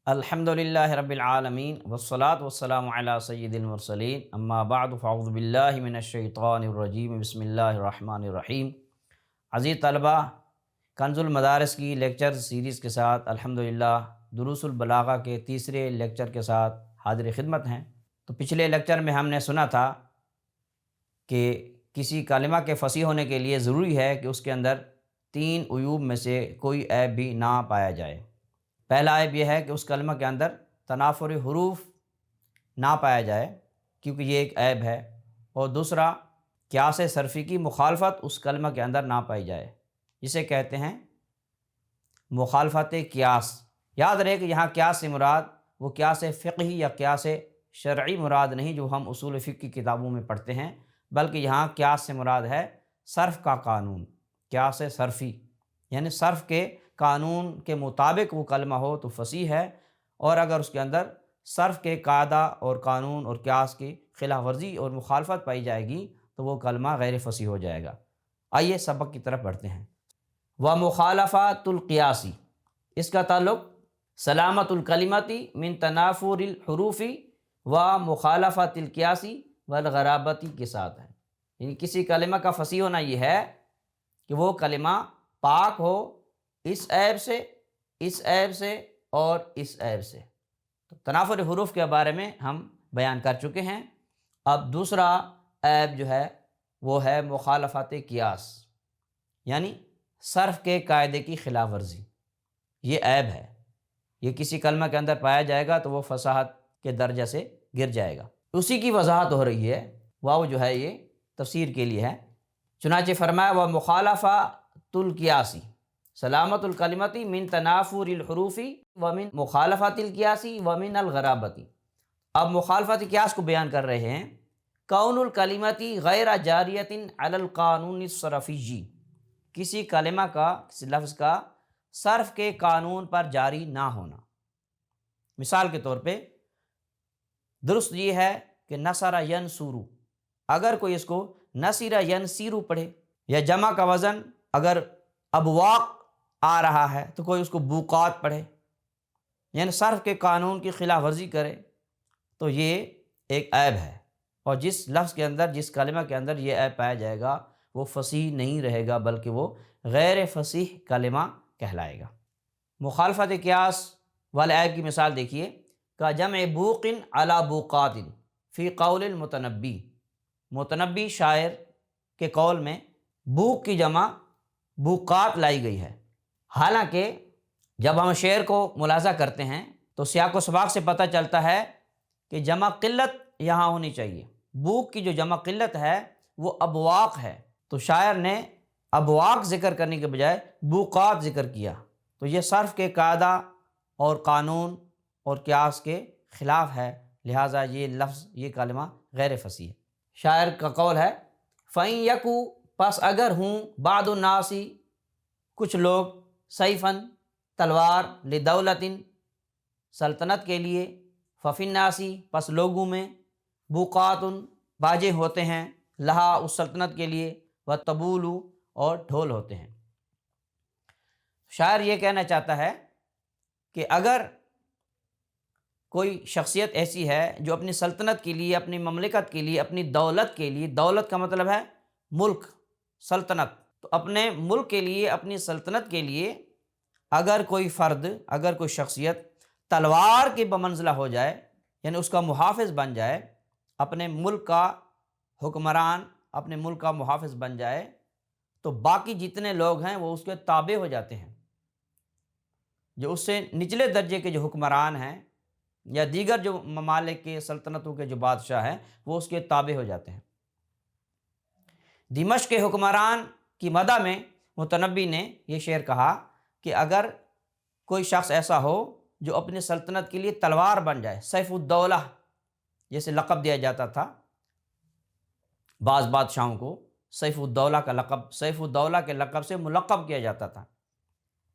الحمدللہ رب العالمین والصلاة والسلام علی سید المرسلین اما بعد فاعوذ باللہ من الشیطان الرجیم بسم اللہ الرحمن الرحیم۔ عزیز طلبہ، کنز المدارس کی لیکچر سیریز کے ساتھ الحمدللہ دروس البلاغہ کے تیسرے لیکچر کے ساتھ حاضر خدمت ہیں۔ تو پچھلے لیکچر میں ہم نے سنا تھا کہ کسی کلمہ کے فصیح ہونے کے لیے ضروری ہے کہ اس کے اندر 3 عیوب میں سے کوئی عیب بھی نہ پایا جائے۔ پہلا عیب یہ ہے کہ اس کلمہ کے اندر تنافر حروف نہ پایا جائے، کیونکہ یہ ایک عیب ہے۔ اور دوسرا، قیاس صرفی کی مخالفت اس کلمہ کے اندر نہ پائی جائے، جسے کہتے ہیں مخالفت قیاس۔ یاد رہے کہ یہاں قیاس سے مراد وہ قیاس فقہی یا قیاس شرعی مراد نہیں جو ہم اصول فقہ کی کتابوں میں پڑھتے ہیں، بلکہ یہاں قیاس سے مراد ہے صرف کا قانون، قیاس صرفی، یعنی صرف کے قانون کے مطابق وہ کلمہ ہو تو فصیح ہے، اور اگر اس کے اندر صرف کے قاعدہ اور قانون اور قیاس کی خلاف ورزی اور مخالفت پائی جائے گی تو وہ کلمہ غیر فصیح ہو جائے گا۔ آئیے سبق کی طرف بڑھتے ہیں۔ ومخالفات القیاسی، اس کا تعلق سلامت الکلمتی من تنافر الحروف و مخالفت القیاسی والغرابتی کے ساتھ ہے۔ یعنی کسی کلمہ کا فصیح ہونا یہ ہے کہ وہ کلمہ پاک ہو اس عیب سے، اس عیب سے اور اس عیب سے۔ تو تنافر حروف کے بارے میں ہم بیان کر چکے ہیں۔ اب دوسرا عیب جو ہے وہ ہے مخالفت قیاس، یعنی صرف کے قاعدے کی خلاف ورزی۔ یہ عیب ہے، یہ کسی کلمہ کے اندر پایا جائے گا تو وہ فصاحت کے درجہ سے گر جائے گا۔ اسی کی وضاحت ہو رہی ہے، واو جو ہے یہ تفسیر کے لیے ہے۔ چنانچہ فرمایا ومخالفۃ القیاسی سلامت الکلمتی من تنافر الحروف ومن مخالفت القیاسی ومن الغرابتی۔ اب مخالفت قیاس کو بیان کر رہے ہیں۔ کون الکلمتی غیر جاریۃ علی القانون الصرفی، کسی کلمہ کا، کسی لفظ کا صرف کے قانون پر جاری نہ ہونا۔ مثال کے طور پہ درست یہ ہے کہ نصر ینصر، اگر کوئی اس کو نصر ینصر پڑھے، یا جمع کا وزن اگر ابواق آ رہا ہے تو کوئی اس کو بوقات پڑھے، یعنی صرف کے قانون کی خلاف ورزی کرے، تو یہ ایک عیب ہے۔ اور جس لفظ کے اندر، جس کلمہ کے اندر یہ عیب پایا جائے گا وہ فصیح نہیں رہے گا، بلکہ وہ غیر فصیح کلمہ کہلائے گا۔ مخالفت قیاس والے عیب کی مثال دیکھیے کہ جمع بوق علی بوقات فی قول المتنبی، متنبی شاعر کے قول میں بوق کی جمع بوقات لائی گئی ہے۔ حالانکہ جب ہم شعر کو ملاحظہ کرتے ہیں تو سیاق و سباق سے پتہ چلتا ہے کہ جمع قلت یہاں ہونی چاہیے۔ بوق کی جو جمع قلت ہے وہ ابواق ہے، تو شاعر نے ابواق ذکر کرنے کے بجائے بوقات ذکر کیا، تو یہ صرف کے قاعدہ اور قانون اور قیاس کے خلاف ہے، لہٰذا یہ لفظ، یہ کلمہ غیر فصیح ہے۔ شاعر کا قول ہے فَإِن يَكُ، پس اگر ہوں بعض الناس، کچھ لوگ، سیفاً تلوار، لدولت سلطنت کے لیے، ففی الناس، پس لوگوں میں، بوقات باجے ہوتے ہیں، لہا اس سلطنت کے لیے، وطبول اور ڈھول ہوتے ہیں۔ شاعر یہ کہنا چاہتا ہے کہ اگر کوئی شخصیت ایسی ہے جو اپنی سلطنت کے لیے، اپنی مملکت کے لیے، اپنی دولت کے لیے، دولت کا مطلب ہے ملک، سلطنت، تو اپنے ملک کے لیے، اپنی سلطنت کے لیے اگر کوئی فرد، اگر کوئی شخصیت تلوار کی بمنزلہ ہو جائے، یعنی اس کا محافظ بن جائے، اپنے ملک کا حکمران، اپنے ملک کا محافظ بن جائے، تو باقی جتنے لوگ ہیں وہ اس کے تابع ہو جاتے ہیں۔ جو اس سے نچلے درجے کے جو حکمران ہیں یا دیگر جو ممالک کے، سلطنتوں کے جو بادشاہ ہیں، وہ اس کے تابع ہو جاتے ہیں۔ دمشق کے حکمران کی مدح میں متنبی نے یہ شعر کہا کہ اگر کوئی شخص ایسا ہو جو اپنی سلطنت کے لیے تلوار بن جائے، سیف الدولہ جیسے لقب دیا جاتا تھا بعض بادشاہوں کو، سیف الدولہ کا لقب، سیف الدولہ کے لقب سے ملقب کیا جاتا تھا،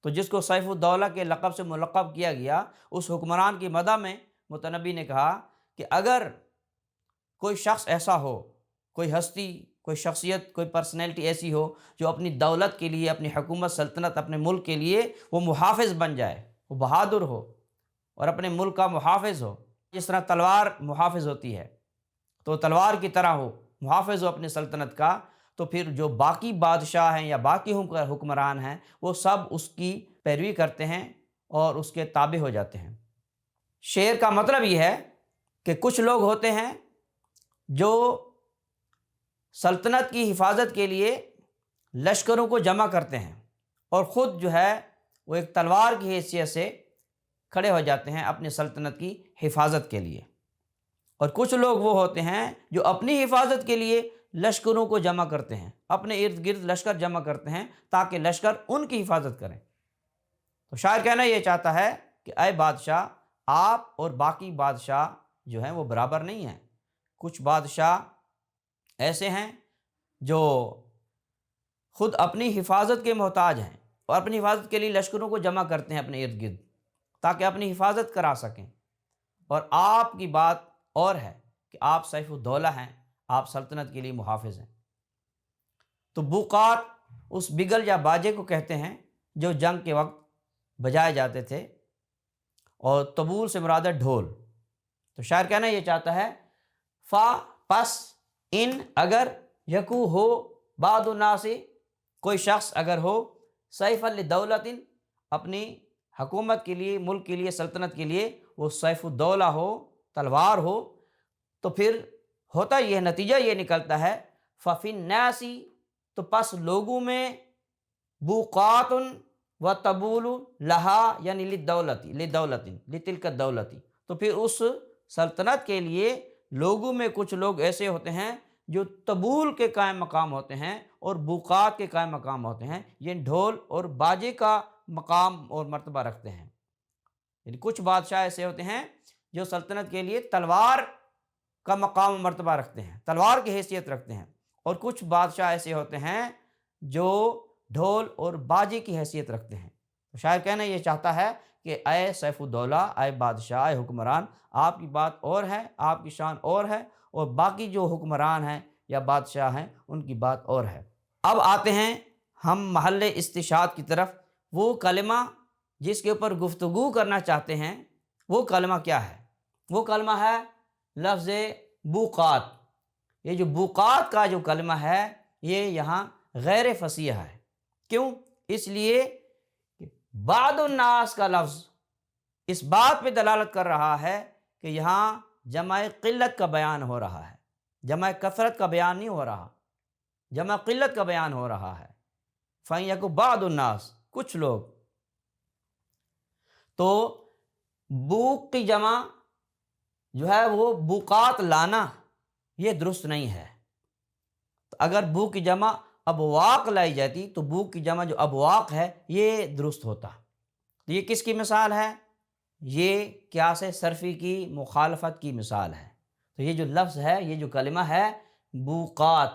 تو جس کو سیف الدولہ کے لقب سے ملقب کیا گیا، اس حکمران کی مدح میں متنبی نے کہا کہ اگر کوئی شخص ایسا ہو، کوئی ہستی، کوئی شخصیت، کوئی پرسنالٹی ایسی ہو جو اپنی دولت کے لیے، اپنی حکومت، سلطنت، اپنے ملک کے لیے وہ محافظ بن جائے، وہ بہادر ہو اور اپنے ملک کا محافظ ہو، جس طرح تلوار محافظ ہوتی ہے، تو تلوار کی طرح ہو، محافظ ہو اپنی سلطنت کا، تو پھر جو باقی بادشاہ ہیں یا باقی حکمران ہیں وہ سب اس کی پیروی کرتے ہیں اور اس کے تابع ہو جاتے ہیں۔ شعر کا مطلب یہ ہے کہ کچھ لوگ ہوتے ہیں جو سلطنت کی حفاظت کے لیے لشکروں کو جمع کرتے ہیں اور خود جو ہے وہ ایک تلوار کی حیثیت سے کھڑے ہو جاتے ہیں اپنی سلطنت کی حفاظت کے لیے، اور کچھ لوگ وہ ہوتے ہیں جو اپنی حفاظت کے لیے لشکروں کو جمع کرتے ہیں، اپنے ارد گرد لشکر جمع کرتے ہیں تاکہ لشکر ان کی حفاظت کریں۔ تو شاعر کہنا یہ چاہتا ہے کہ اے بادشاہ، آپ اور باقی بادشاہ جو ہیں وہ برابر نہیں ہیں۔ کچھ بادشاہ ایسے ہیں جو خود اپنی حفاظت کے محتاج ہیں اور اپنی حفاظت کے لیے لشکروں کو جمع کرتے ہیں اپنے ارد گرد تاکہ اپنی حفاظت کرا سکیں، اور آپ کی بات اور ہے کہ آپ سیف الدولہ ہیں، آپ سلطنت کے لیے محافظ ہیں۔ تو بوقات اس بگل یا باجے کو کہتے ہیں جو جنگ کے وقت بجائے جاتے تھے، اور طبول سے مراد ہے ڈھول۔ تو شاعر کہنا یہ چاہتا ہے فا پس ان اگر یکو ہو بعض الناس، کوئی شخص اگر ہو سیف لدولت اپنی حکومت کے لیے، ملک کے لیے، سلطنت کے لیے وہ سیف الدولہ ہو، تلوار ہو، تو پھر ہوتا یہ نتیجہ یہ نکلتا ہے ففی الناس، تو پس لوگوں میں بوقات و طبول لہا یعنی لتلک الدولتی، تو پھر اس سلطنت کے لیے لوگوں میں کچھ لوگ ایسے ہوتے ہیں جو طبول کے قائم مقام ہوتے ہیں اور بوقات کے قائم مقام ہوتے ہیں، یہ ڈھول اور باجے کا مقام اور مرتبہ رکھتے ہیں۔ یعنی کچھ بادشاہ ایسے ہوتے ہیں جو سلطنت کے لیے تلوار کا مقام و مرتبہ رکھتے ہیں، تلوار کی حیثیت رکھتے ہیں، اور کچھ بادشاہ ایسے ہوتے ہیں جو ڈھول اور باجے کی حیثیت رکھتے ہیں۔ تو شاعر کہنا یہ چاہتا ہے کہ اے سیف الدولہ، اے بادشاہ، اے حکمران، آپ کی بات اور ہے، آپ کی شان اور ہے، اور باقی جو حکمران ہیں یا بادشاہ ہیں ان کی بات اور ہے۔ اب آتے ہیں ہم محل استشہاد کی طرف۔ وہ کلمہ جس کے اوپر گفتگو کرنا چاہتے ہیں وہ کلمہ کیا ہے؟ وہ کلمہ ہے لفظ بوقات۔ یہ جو بوقات کا جو کلمہ ہے یہ یہاں غیر فصیح ہے۔ کیوں؟ اس لیے کہ بعض الناس کا لفظ اس بات پہ دلالت کر رہا ہے کہ یہاں جمع قلت کا بیان ہو رہا ہے، جمع کثرت کا بیان نہیں ہو رہا، جمع قلت کا بیان ہو رہا ہے۔ فَإِنْ بعض الناس، کچھ لوگ، تو بوق کی جمع جو ہے وہ بوقات لانا یہ درست نہیں ہے۔ اگر بوق کی جمع ابواق لائی جاتی تو بوق کی جمع جو ابواق ہے یہ درست ہوتا۔ تو یہ کس کی مثال ہے؟ یہ قیاس صرفی کی مخالفت کی مثال ہے۔ تو یہ جو لفظ ہے، یہ جو کلمہ ہے بوقات،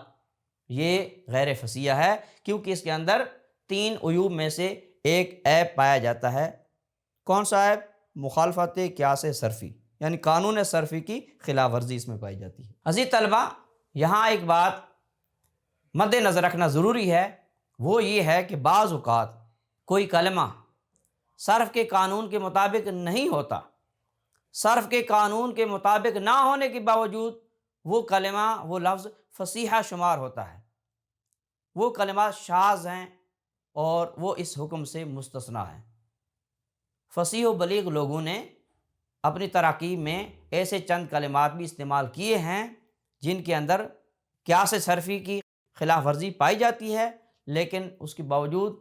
یہ غیر فصیح ہے کیونکہ اس کے اندر 3 عیوب میں سے ایک عیب پایا جاتا ہے۔ کون سا عیب؟ مخالفت قیاس صرفی، یعنی قانون صرفی کی خلاف ورزی اس میں پائی جاتی ہے۔ عزیز طلبہ، یہاں ایک بات مد نظر رکھنا ضروری ہے، وہ یہ ہے کہ بعض اوقات کوئی کلمہ صرف کے قانون کے مطابق نہیں ہوتا، صرف کے قانون کے مطابق نہ ہونے کے باوجود وہ کلمہ، وہ لفظ فصیحہ شمار ہوتا ہے، وہ کلمات شاذ ہیں اور وہ اس حکم سے مستثنیٰ ہیں۔ فصیح و بلیغ لوگوں نے اپنی تراکیب میں ایسے چند کلمات بھی استعمال کیے ہیں جن کے اندر قیاس صرفی کی خلاف ورزی پائی جاتی ہے، لیکن اس کے باوجود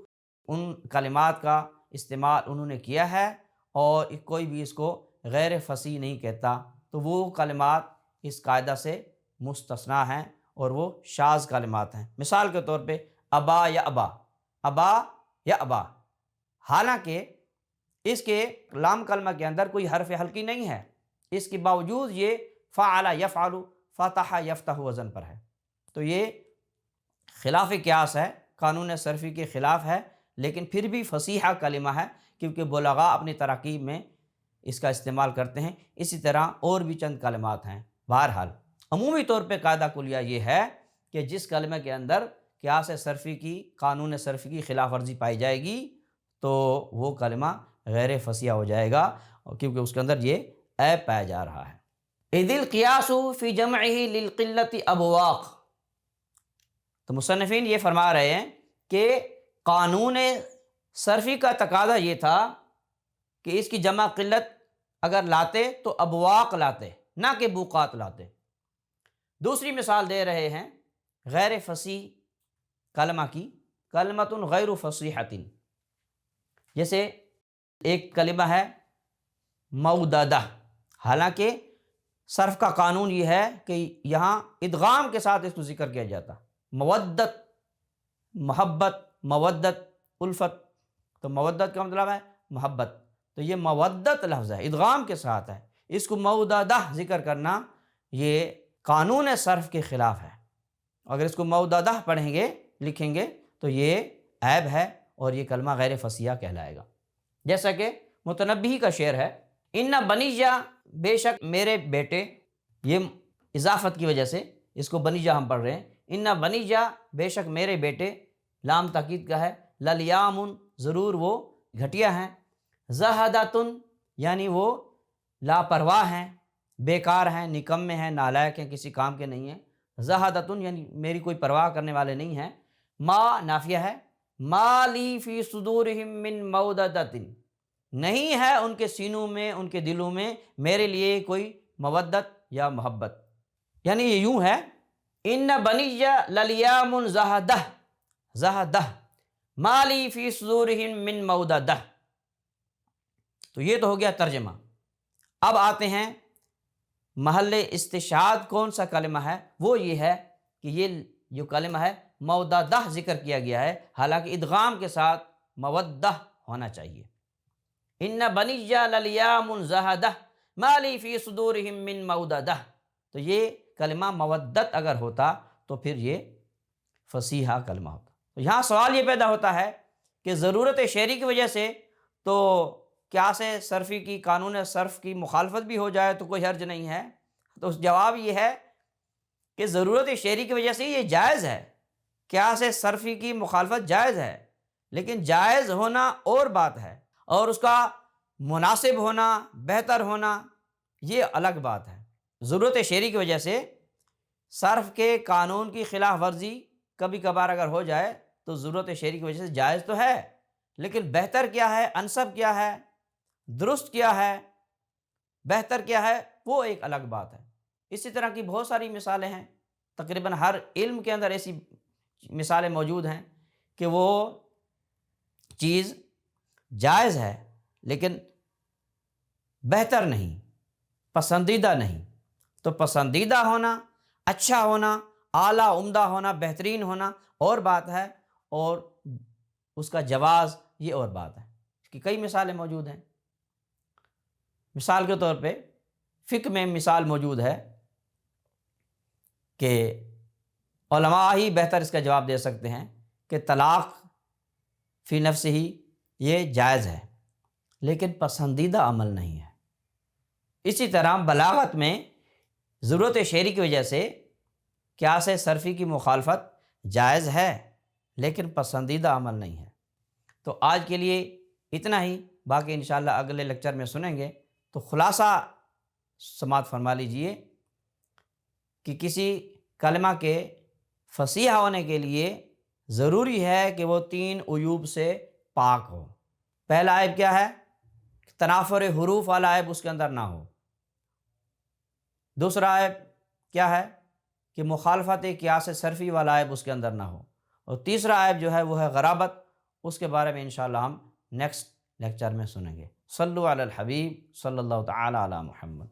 ان کلمات کا استعمال انہوں نے کیا ہے اور کوئی بھی اس کو غیر فصیح نہیں کہتا۔ تو وہ کلمات اس قاعدہ سے مستثنیٰ ہیں اور وہ شاذ کلمات ہیں۔ مثال کے طور پہ ابا یا ابا، ابا یا ابا، حالانکہ اس کے لام کلمہ کے اندر کوئی حرف حلقی نہیں ہے، اس کے باوجود یہ فعل یفعل، فتح یفتح وزن پر ہے۔ تو یہ خلاف قیاس ہے، قانون صرفی کے خلاف ہے، لیکن پھر بھی فصیحہ کلمہ ہے کیونکہ بلغاء اپنی تراکیب میں اس کا استعمال کرتے ہیں۔ اسی طرح اور بھی چند کلمات ہیں۔ بہرحال عمومی طور پہ قاعدہ کلیہ یہ ہے کہ جس کلمہ کے اندر قیاس صرفی کی، قانون صرفی کی خلاف ورزی پائی جائے گی تو وہ کلمہ غیر فصیحہ ہو جائے گا، اور کیونکہ اس کے اندر یہ عیب پایا جا رہا ہے۔ اذ القیاس فی جمعہ للقلۃ ابواق، تو مصنفین یہ فرما رہے ہیں کہ قانون صرفی کا تقاضا یہ تھا کہ اس کی جمع قلت اگر لاتے تو ابواق لاتے، نہ کہ بوقات لاتے۔ دوسری مثال دے رہے ہیں غیر فصیح کلمہ کی، کلمۃ غیر فصیحۃ، جیسے ایک کلمہ ہے موددہ، حالانکہ صرف کا قانون یہ ہے کہ یہاں ادغام کے ساتھ اس کو ذکر کیا جاتا، مودت، محبت، مودت، الفت، تو مودت کا مطلب ہے محبت، تو یہ مودت لفظ ہے، ادغام کے ساتھ ہے، اس کو موددہ ذکر کرنا یہ قانون صرف کے خلاف ہے۔ اگر اس کو موددہ پڑھیں گے، لکھیں گے تو یہ عیب ہے اور یہ کلمہ غیر فصیح کہلائے گا۔ جیسا کہ متنبی کا شعر ہے، ان بنیجا، بے شک میرے بیٹے، یہ اضافت کی وجہ سے اس کو بنیجا ہم پڑھ رہے ہیں، ان بنیجا، بے شک میرے بیٹے، لام تاکید کا ہے، للیامن، ضرور وہ گھٹیا ہیں، زہداتن، یعنی وہ لاپرواہ ہیں، بیکار ہیں، نکمے ہیں، نالائق ہیں، کسی کام کے نہیں ہیں، زہداتن یعنی میری کوئی پرواہ کرنے والے نہیں ہیں، ما نافیہ ہے، ما لی فی صدورہم من موددۃ، نہیں ہے ان کے سینوں میں، ان کے دلوں میں میرے لیے کوئی مودت یا محبت، یعنی یہ یوں ہے، ان بنی للیام زہدہ، زہدہ، ما لی فی صدورہم من موددہ۔ تو یہ تو ہو گیا ترجمہ۔ اب آتے ہیں محل استشہاد کون سا کلمہ ہے، وہ یہ ہے کہ یہ جو کلمہ ہے موددہ ذکر کیا گیا ہے، حالانکہ ادغام کے ساتھ مودہ ہونا چاہیے۔ ان بنی للیام زہدہ ما لی فی صدورہم من موددہ، تو یہ کلمہ مودت اگر ہوتا تو پھر یہ فصیحہ کلمہ ہوتا۔ تو یہاں سوال یہ پیدا ہوتا ہے کہ ضرورت شعری کی وجہ سے تو قیاس صرفی کی، قانون صرف کی مخالفت بھی ہو جائے تو کوئی حرج نہیں ہے، تو جواب یہ ہے کہ ضرورت شعری کی وجہ سے یہ جائز ہے، قیاس صرفی کی مخالفت جائز ہے، لیکن جائز ہونا اور بات ہے، اور اس کا مناسب ہونا، بہتر ہونا، یہ الگ بات ہے۔ ضرورت شعری کی وجہ سے صرف کے قانون کی خلاف ورزی کبھی کبھار اگر ہو جائے تو ضرورت شعری کی وجہ سے جائز تو ہے، لیکن بہتر کیا ہے، انسب کیا ہے، درست کیا ہے، بہتر کیا ہے، وہ ایک الگ بات ہے۔ اسی طرح کی بہت ساری مثالیں ہیں، تقریباً ہر علم کے اندر ایسی مثالیں موجود ہیں کہ وہ چیز جائز ہے لیکن بہتر نہیں، پسندیدہ نہیں۔ تو پسندیدہ ہونا، اچھا ہونا، اعلیٰ عمدہ ہونا، بہترین ہونا اور بات ہے، اور اس کا جواز یہ اور بات ہے۔ اس کی کئی مثالیں موجود ہیں۔ مثال کے طور پہ فقہ میں مثال موجود ہے کہ علماء ہی بہتر اس کا جواب دے سکتے ہیں کہ طلاق فی نفس ہی یہ جائز ہے لیکن پسندیدہ عمل نہیں ہے۔ اسی طرح بلاغت میں ضرورت شعری کی وجہ سے قیاس صرفی کی مخالفت جائز ہے لیکن پسندیدہ عمل نہیں ہے۔ تو آج کے لیے اتنا ہی، باقی انشاءاللہ اگلے لیکچر میں سنیں گے۔ تو خلاصہ سماعت فرما لیجئے کہ کسی کلمہ کے فصیح ہونے کے لیے ضروری ہے کہ وہ 3 عیوب سے پاک ہو۔ پہلا عیب کیا ہے؟ تنافر حروف والا عیب اس کے اندر نہ ہو۔ دوسرا عیب کیا ہے؟ کہ مخالفت قیاس صرفی والا عیب اس کے اندر نہ ہو۔ اور تیسرا عیب جو ہے وہ ہے غرابت، اس کے بارے میں انشاءاللہ ہم نیکسٹ لیکچر میں سنیں گے۔ صلو علی الحبیب صلی اللہ تعالی علی محمد۔